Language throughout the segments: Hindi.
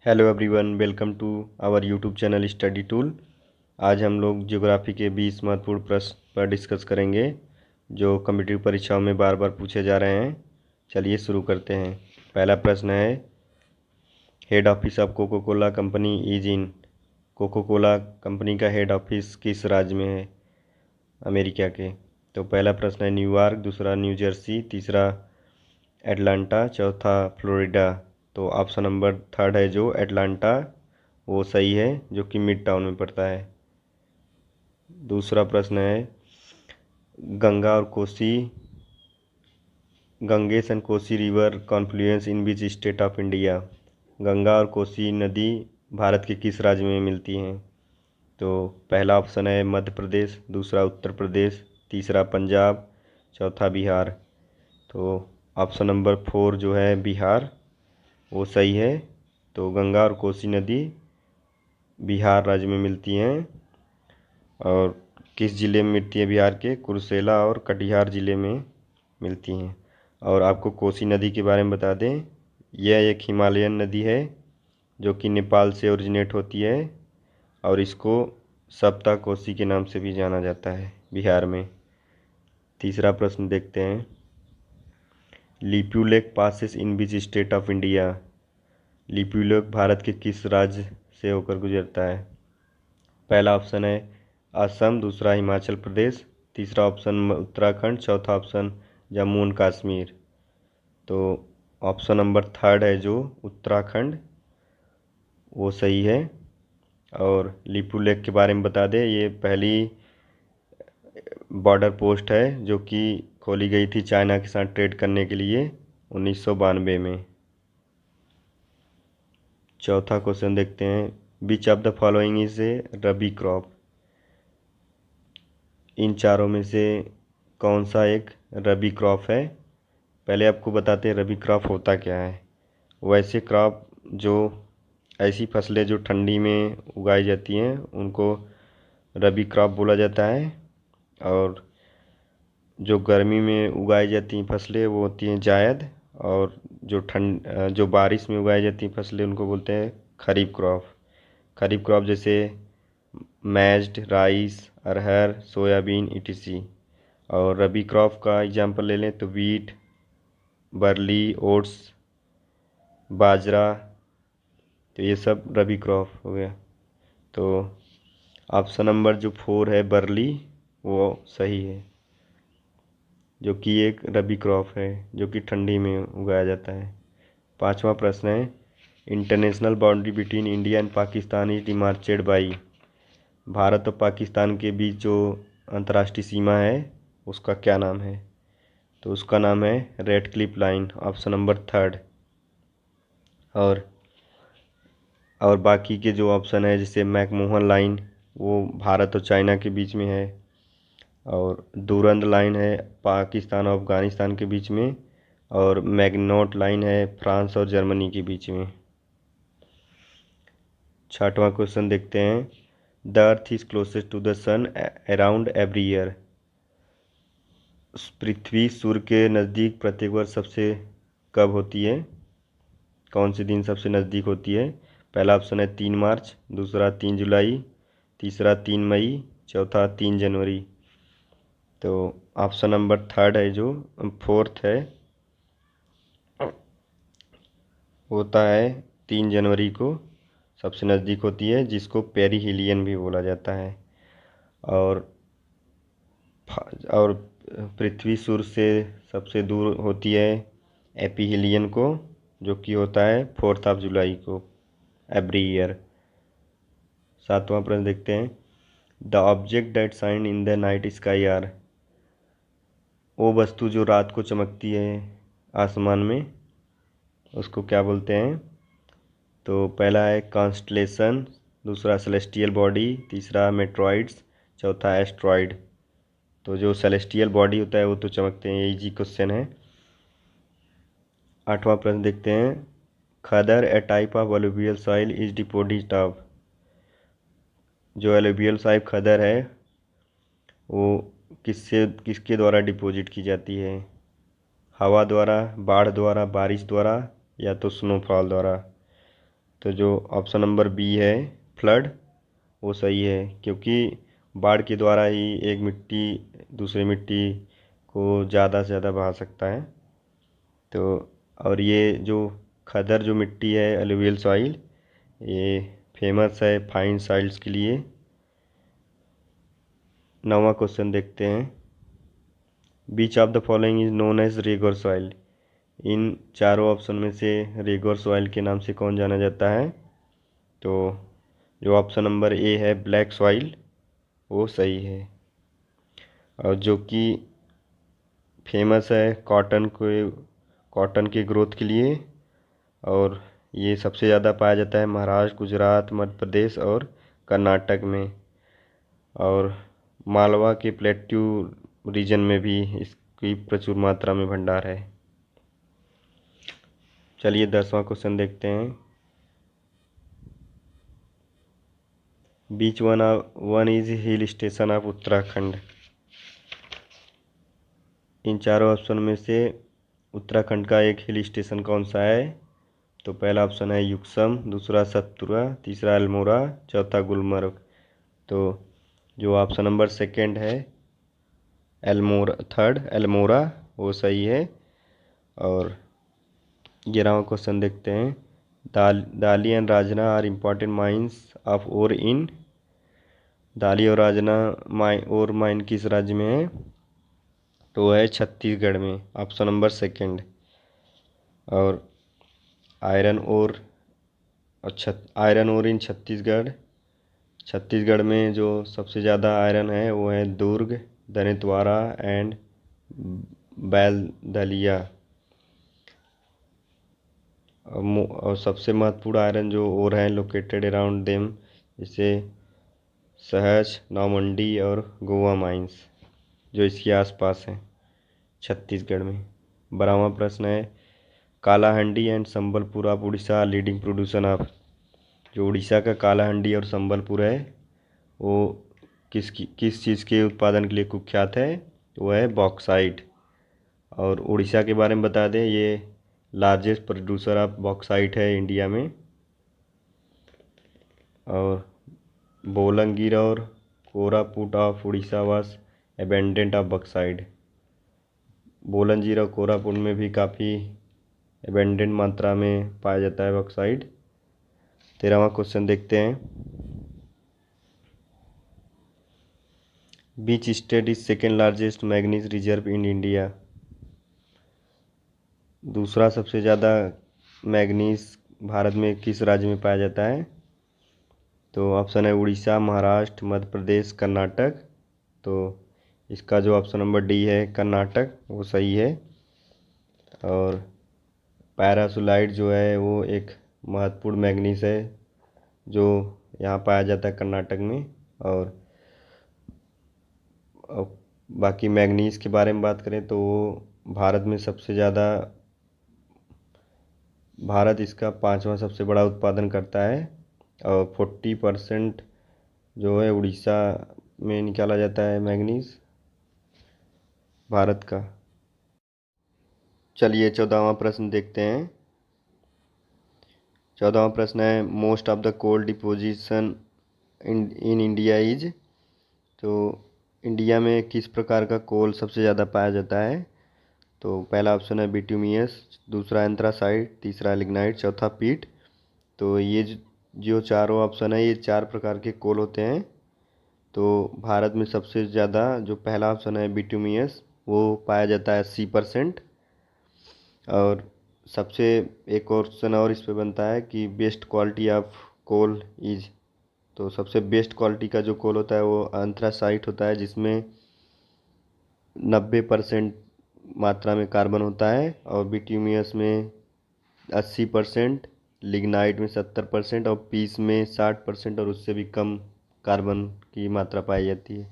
Hello everyone, welcome to our YouTube channel study tool. आज हम लोग ज्योग्राफी के 20 महत्वपूर्ण प्रश्न पर डिस्कस करेंगे जो कॉम्पिटिटिव परीक्षाओं में बार बार पूछे जा रहे हैं। चलिए शुरू करते हैं। पहला प्रश्न है, head office of Coca Cola company is in. Coca Cola company का हेड ऑफिस किस राज्य में है? अमेरिका के। तो पहला प्रश्न है न्यूयॉर्क, दूसरा न्यू जर्सी, तीसरा एटलांटा, चौथा फ्लोरिडा। तो ऑप्शन नंबर थर्ड है जो एटलांटा, वो सही है, जो कि मिड टाउन में पड़ता है। दूसरा प्रश्न है गंगा और Kosi Ganges and Kosi river Confluence in which state of India. Ganga और कोसी नदी भारत के किस राज्य में मिलती हैं? तो पहला ऑप्शन है मध्य प्रदेश, दूसरा उत्तर प्रदेश, तीसरा पंजाब, चौथा बिहार। तो ऑप्शन नंबर 4 जो है बिहार, वो सही है। तो गंगा और कोसी नदी बिहार राज्य में मिलती हैं। और किस ज़िले में मिलती है? बिहार के कुर्सेला और कटिहार ज़िले में मिलती हैं। और आपको कोसी नदी के बारे में बता दें, यह एक हिमालयन नदी है जो कि नेपाल से ओरिजिनेट होती है और इसको सप्ता कोसी के नाम से भी जाना जाता है बिहार में। तीसरा प्रश्न देखते हैं, Lipulekh passes in which state of India. Lipulekh भारत के किस राज्य से होकर गुजरता है? पहला ऑप्शन है असम, दूसरा हिमाचल प्रदेश, तीसरा ऑप्शन उत्तराखंड, चौथा ऑप्शन जम्मू एंड कश्मीर। तो ऑप्शन नंबर थर्ड है जो उत्तराखंड, वो सही है। और लिपू लेक के बारे में बता दें, ये पहली बॉर्डर पोस्ट है जो कि खोली गई थी चाइना के साथ ट्रेड करने के लिए 1992 में। चौथा क्वेश्चन देखते हैं, which of the following is a rabi crop. इन चारों में से कौन सा एक रबी क्रॉप है? पहले आपको बताते हैं रबी क्रॉप होता क्या है। वैसे क्रॉप जो ऐसी फसलें जो ठंडी में उगाई जाती हैं उनको रबी क्रॉप बोला जाता है। और जो गर्मी में उगाई जाती हैं फसलें वो होती हैं जायद। और जो बारिश में उगाई जाती हैं फसलें उनको बोलते हैं खरीफ क्रॉप। खरीफ क्रॉप जैसे मैज्ड, राइस, अरहर, सोयाबीन ईटीसी। और रबी क्रॉप का एग्जांपल ले लें तो वीट, बरली, ओट्स, बाजरा। तो ये सब रबी क्रॉप हो गया। तो ऑप्शन नंबर जो 4 है बरली, वो सही है, जो कि एक रबी क्रॉप है जो कि ठंडी में उगाया जाता है। पांचवा प्रश्न है, international boundary between India and Pakistan is demarcated by. Bharat और पाकिस्तान के बीच जो अंतर्राष्ट्रीय सीमा है उसका क्या नाम है? तो उसका नाम है red Cliff line, option number third. और बाकी के जो ऑप्शन है जैसे मैकमोहन लाइन, वो भारत और चाइना के बीच में है। और दुरंद लाइन है पाकिस्तान और अफ़गानिस्तान के बीच में। और मैग्नोट लाइन है फ्रांस और जर्मनी के बीच में। छठवां क्वेश्चन देखते हैं, the earth is closest to the sun around every year. पृथ्वी सूर्य के नज़दीक प्रत्येक वर्ष सबसे कब होती है? कौन से दिन सबसे नज़दीक होती है? पहला ऑप्शन है 3 मार्च, दूसरा 3 जुलाई, तीसरा 3 मई, चौथा 3 जनवरी। तो ऑप्शन नंबर थर्ड है जो फोर्थ है, होता है 3 जनवरी को सबसे नज़दीक होती है, जिसको पेरीहिलियन भी बोला जाता है। और और पृथ्वी सूर्य से सबसे दूर होती है एपीहिलियन को, जो कि होता है 4 जुलाई को एवरी ईयर। सातवां प्रश्न देखते हैं, the object that shine in the night sky are. वो वस्तु जो रात को चमकती है आसमान में, उसको क्या बोलते हैं? तो पहला है कॉन्स्टलेशन, दूसरा सेलेस्टियल बॉडी, तीसरा मेट्रॉइड्स, चौथा एस्ट्रॉइड। तो जो सेलेस्टियल बॉडी होता है वो तो चमकते हैं, ये इजी क्वेश्चन है। आठवां प्रश्न देखते हैं, khadar a type of alluvial soil is deposit of. जो एलुवियल सॉइल खदर है वो किसके द्वारा डिपॉजिट की जाती है? हवा द्वारा, बाढ़ द्वारा, बारिश द्वारा, या तो स्नोफॉल द्वारा। तो जो ऑप्शन नंबर बी है फ्लड, वो सही है, क्योंकि बाढ़ के द्वारा ही एक मिट्टी दूसरी मिट्टी को ज़्यादा से ज़्यादा बहा सकता है। तो और ये जो खदर जो मिट्टी है एलुवियल सॉइल, ये फेमस है फाइन सॉइल्स के लिए। 9वां क्वेश्चन देखते हैं। Which of the following is known as regur soil. इन चारों ऑप्शन में से रेगोर सॉइल के नाम से कौन जाना जाता है? तो जो ऑप्शन नंबर ए है ब्लैक सॉइल, वो सही है। और जो कि फेमस है कॉटन के ग्रोथ के लिए, और ये सबसे ज़्यादा पाया जाता है महाराष्ट्र, गुजरात, मध्य प्रदेश और कर्नाटक में। और मालवा के प्लेट्यू रीजन में भी इसकी प्रचुर मात्रा में भंडार है। चलिए 10वां क्वेश्चन देखते हैं। Which one is hill station of Uttarakhand. इन चारों ऑप्शन में से उत्तराखंड का एक हिल स्टेशन कौन सा है? तो पहला ऑप्शन है युक्सम, दूसरा सतपुरा, तीसरा अल्मोड़ा, चौथा गुलमर्ग। तो जो ऑप्शन नंबर सेकंड है अल्मोड़ा, वो सही है। और 11वां क्वेश्चन देखते हैं। Dalli and Rajhara are important mines of ore in. Dalli और राजना माइन किस राज्य में है? तो है छत्तीसगढ़ में, ऑप्शन नंबर सेकंड। और आयरन और आयरन और इन छत्तीसगढ़ में जो सबसे ज़्यादा आयरन है वो है दुर्ग, दंतेवाड़ा एंड बैलदलिया। और सबसे महत्वपूर्ण आयरन जो और हैं लोकेटेड अराउंड देम, जैसे सहज, नौमंडी और गोवा माइंस, जो इसके आसपास हैं छत्तीसगढ़ में। 12वां प्रश्न है। Kalahandi and Sambalpur of Orissa leading producer of. जो उड़ीसा का कालाहंडी और संबलपुर है, वो किस चीज़ के उत्पादन के लिए कुख्यात है? वो है बॉक्साइट। और उड़ीसा के बारे में बता दें, ये लार्जेस्ट प्रोड्यूसर ऑफ बॉक्साइट है इंडिया में। और बोलंगीर और कोरापुट ऑफ उड़ीसा वास एबेंडेंट ऑफ बॉक्साइट। बोलंगीर और कोरापुट में भी काफ़ी एबेंडेंट मात्रा में पाया जाता है बॉक्साइट। 13वां क्वेश्चन देखते हैं। Which state is second largest manganese reserve in India. दूसरा सबसे ज़्यादा मैग्नीज भारत में किस राज्य में पाया जाता है? तो ऑप्शन है उड़ीसा, महाराष्ट्र, मध्य प्रदेश, कर्नाटक। तो इसका जो ऑप्शन नंबर डी है कर्नाटक, वो सही है। और पैरासुलाइड जो है वो एक महत्वपूर्ण मैग्नीज है जो यहाँ पाया जाता है कर्नाटक में। और बाकी मैग्नीज के बारे में बात करें तो वो भारत इसका 5वां सबसे बड़ा उत्पादन करता है। और 40% जो है उड़ीसा में निकाला जाता है मैग्नीज भारत का। चलिए 14वां प्रश्न देखते हैं। 14वां प्रश्न है most of the coal deposition in India is. तो इंडिया में किस प्रकार का कोल सबसे ज़्यादा पाया जाता है? तो पहला ऑप्शन है बिटुमियस, दूसरा एंथ्रासाइट, तीसरा लिग्नाइट, चौथा पीट। तो ये जो चारों ऑप्शन है, ये 4 प्रकार के कोल होते हैं। तो भारत में सबसे ज़्यादा जो पहला ऑप्शन है बिटुमियस, वो पाया जाता है 80%। और सबसे एक क्वेश्चन और इस पे बनता है कि best quality of coal is. तो सबसे बेस्ट क्वालिटी का जो कोल होता है वो एंथ्रासाइट होता है, जिसमें 90% मात्रा में कार्बन होता है। और बिट्यूमियस में 80%, लिग्नाइट में 70% और पीस में 60% और उससे भी कम कार्बन की मात्रा पाई जाती है।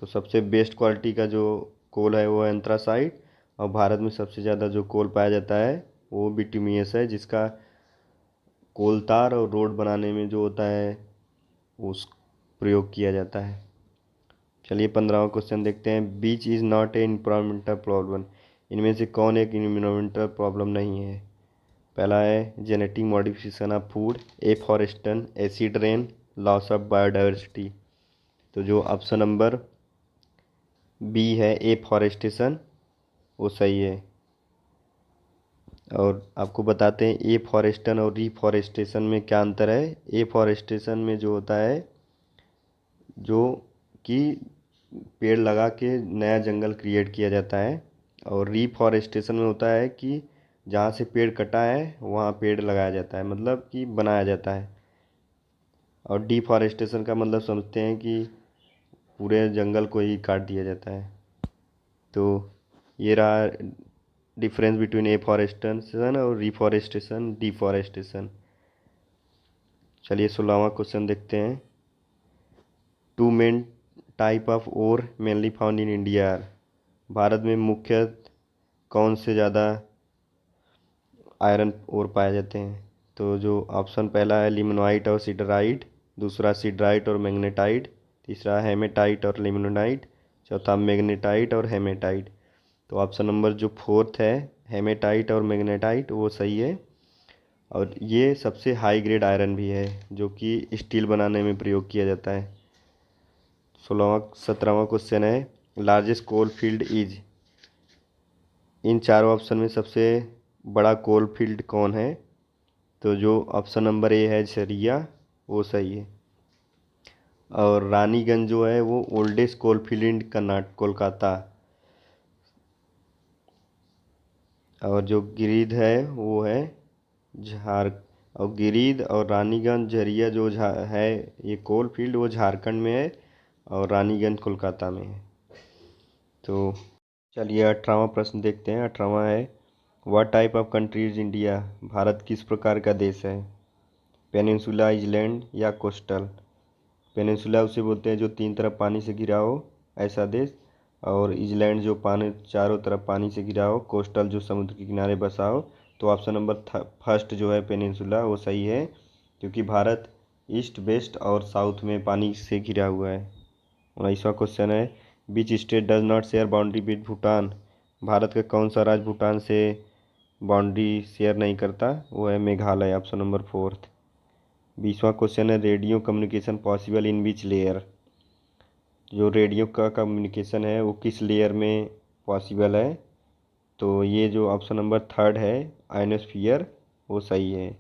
तो सबसे बेस्ट क्वालिटी का जो कोल है वो एंथ्रासाइट। और भारत में सबसे ज़्यादा जो कोल पाया जाता है वो बिट्यूमियस है, जिसका कोलतार और रोड बनाने में जो होता है उस प्रयोग किया जाता है। चलिए 15वां क्वेश्चन देखते हैं। बीच is not a environmental problem. इनमें से कौन एक इन्वायरमेंटल प्रॉब्लम नहीं है? पहला है genetic modification of food, afforestation, acid rain, loss of biodiversity. तो जो ऑप्शन नंबर बी है एफॉरेस्टेशन वो सही है। और आपको बताते हैं एफॉरेस्टेशन और रिफॉरेस्टेशन में क्या अंतर है। एफॉरेस्टेशन में जो होता है जो कि पेड़ लगा के नया जंगल क्रिएट किया जाता है, और रिफॉरेस्टेशन में होता है कि जहाँ से पेड़ कटा है वहाँ पेड़ लगाया जाता है, मतलब कि बनाया जाता है। और डिफॉरेस्टेशन का मतलब समझते हैं कि पूरे जंगल को ही काट दिया जाता है। तो ये रहा डिफरेंस बिटवीन एफॉरेस्टेशन और रिफॉरेस्टेशन, डिफॉरेस्टेशन। चलिए 16वां क्वेश्चन देखते हैं। Two main type of ore mainly found in India. Bharat में मुख्य कौन से ज़्यादा आयरन ओर पाए जाते हैं। तो जो ऑप्शन पहला है लिमोनाइट और सिडराइट, दूसरा सिडराइट और मैग्नेटाइट, तीसरा हेमेटाइट और लिमोनाइट, चौथा मैग्नेटाइट और हेमेटाइट। तो ऑप्शन नंबर जो फोर्थ है हेमेटाइट और मैग्नेटाइट वो सही है। और ये सबसे हाई ग्रेड आयरन भी है जो कि स्टील बनाने में प्रयोग किया जाता है। 17वां क्वेश्चन है लार्जेस्ट कोल फील्ड इज। इन चारों ऑप्शन में सबसे बड़ा कोल फील्ड कौन है। तो जो ऑप्शन नंबर ए है झरिया वो सही है। और रानीगंज जो है वो oldest coal field in Kolkata. और जो गिरिध है वो है झार और गिरिध और रानीगंज झरिया जो है ये कोल फील्ड वो झारखंड में है और रानीगंज कोलकाता में है। तो चलिए 18वां प्रश्न देखते हैं। 18वां है what type of country is India. Bharat किस प्रकार का देश है। पेनिनसुला, आइलैंड या कोस्टल। पेनिनसुला उसे बोलते हैं जो तीन तरफ पानी से घिरा हो ऐसा देश, और आइलैंड जो पानी चारों तरफ पानी से घिरा हो, कोस्टल जो समुद्र के किनारे बसा हो। तो ऑप्शन नंबर फर्स्ट जो है पेनिनसुला वो सही है, क्योंकि भारत ईस्ट वेस्ट और साउथ में पानी से घिरा हुआ है। 19वां क्वेश्चन है which state does not share boundary with Bhutan. भारत का कौन सा राज्य भूटान से बाउंड्री शेयर नहीं करता। वो है मेघालय, ऑप्शन नंबर फोर्थ। 20वां क्वेश्चन है radio communication possible in which layer. जो रेडियो का कम्युनिकेशन है वो किस लेयर में पॉसिबल है। तो ये जो ऑप्शन नंबर थर्ड है आयनोस्फीयर वो सही है।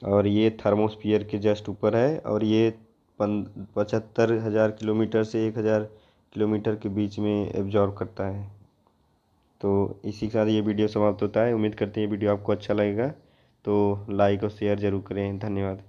और ये थर्मोस्फीयर के जस्ट ऊपर है, और ये 75,000 किलोमीटर से 1,000 किलोमीटर के बीच में एब्जॉर्व करता है। तो इसी के साथ ये वीडियो समाप्त होता है। उम्मीद करते हैं ये वीडियो आपको अच्छा लगेगा, तो लाइक और शेयर ज़रूर करें। धन्यवाद।